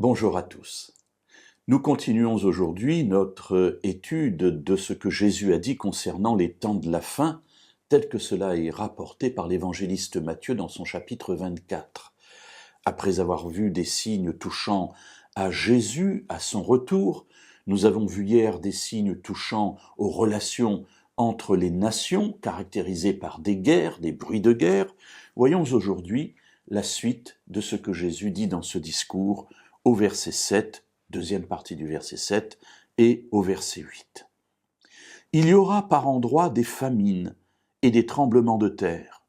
Bonjour à tous. Nous continuons aujourd'hui notre étude de ce que Jésus a dit concernant les temps de la fin, tel que cela est rapporté par l'évangéliste Matthieu dans son chapitre 24. Après avoir vu des signes touchant à Jésus, à son retour, nous avons vu hier des signes touchant aux relations entre les nations, caractérisées par des guerres, des bruits de guerre. Voyons aujourd'hui la suite de ce que Jésus dit dans ce discours au verset 7, deuxième partie du verset 7, et au verset 8. Il y aura par endroits des famines et des tremblements de terre.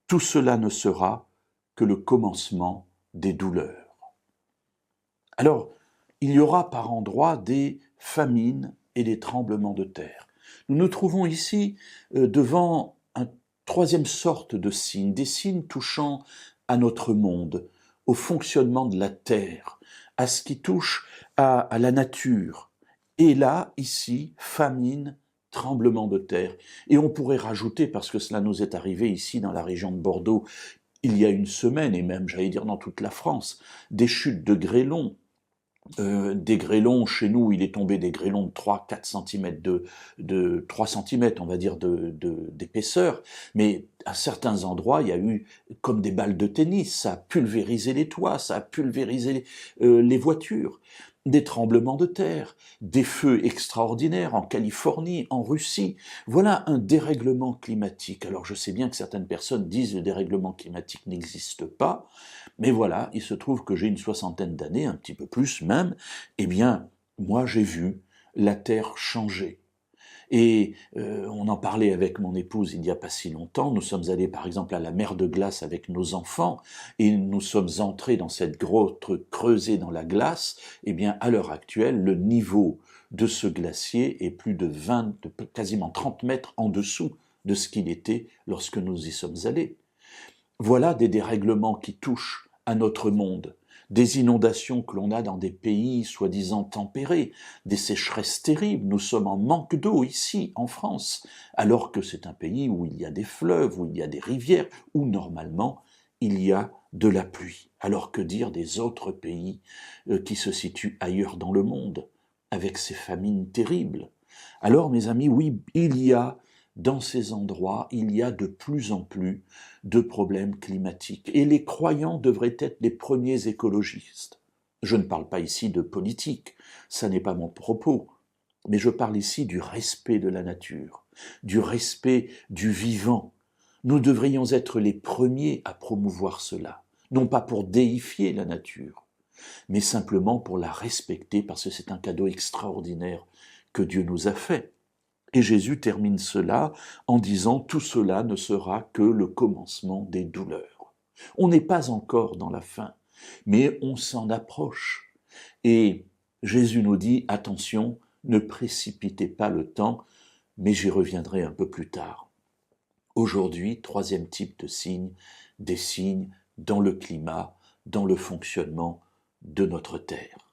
Tout cela ne sera que le commencement des douleurs. Alors, il y aura par endroits des famines et des tremblements de terre. Nous nous trouvons ici devant une troisième sorte de signes, des signes touchant à notre monde, au fonctionnement de la terre, à ce qui touche à la nature. Et là, ici, famine, tremblement de terre. Et on pourrait rajouter, parce que cela nous est arrivé ici dans la région de Bordeaux, il y a une semaine, et même, j'allais dire, dans toute la France, des chutes de grêlons. Des grêlons, chez nous, il est tombé des grêlons de 3-4 cm de 3 cm, on va dire, d'épaisseur, mais à certains endroits, il y a eu comme des balles de tennis, ça a pulvérisé les toits, ça a pulvérisé les voitures, des tremblements de terre, des feux extraordinaires en Californie, en Russie. Voilà un dérèglement climatique. Alors je sais bien que certaines personnes disent que le dérèglement climatique n'existe pas, mais voilà, il se trouve que j'ai une soixantaine d'années, un petit peu plus même, eh bien, moi j'ai vu la Terre changer. Et on en parlait avec mon épouse il n'y a pas si longtemps. Nous sommes allés par exemple à la mer de glace avec nos enfants et nous sommes entrés dans cette grotte creusée dans la glace. Eh bien, à l'heure actuelle, le niveau de ce glacier est plus de 20, quasiment 30 mètres en dessous de ce qu'il était lorsque nous y sommes allés. Voilà des dérèglements qui touchent à notre monde, des inondations que l'on a dans des pays soi-disant tempérés, des sécheresses terribles. Nous sommes en manque d'eau ici, en France, alors que c'est un pays où il y a des fleuves, où il y a des rivières, où normalement il y a de la pluie. Alors que dire des autres pays qui se situent ailleurs dans le monde, avec ces famines terribles? Alors, mes amis, oui, il y a dans ces endroits, il y a de plus en plus de problèmes climatiques. Et les croyants devraient être les premiers écologistes. Je ne parle pas ici de politique, ça n'est pas mon propos, mais je parle ici du respect de la nature, du respect du vivant. Nous devrions être les premiers à promouvoir cela, non pas pour déifier la nature, mais simplement pour la respecter parce que c'est un cadeau extraordinaire que Dieu nous a fait. Et Jésus termine cela en disant « Tout cela ne sera que le commencement des douleurs ». On n'est pas encore dans la fin, mais on s'en approche. Et Jésus nous dit « Attention, ne précipitez pas le temps », mais j'y reviendrai un peu plus tard. Aujourd'hui, troisième type de signe, des signes dans le climat, dans le fonctionnement de notre Terre.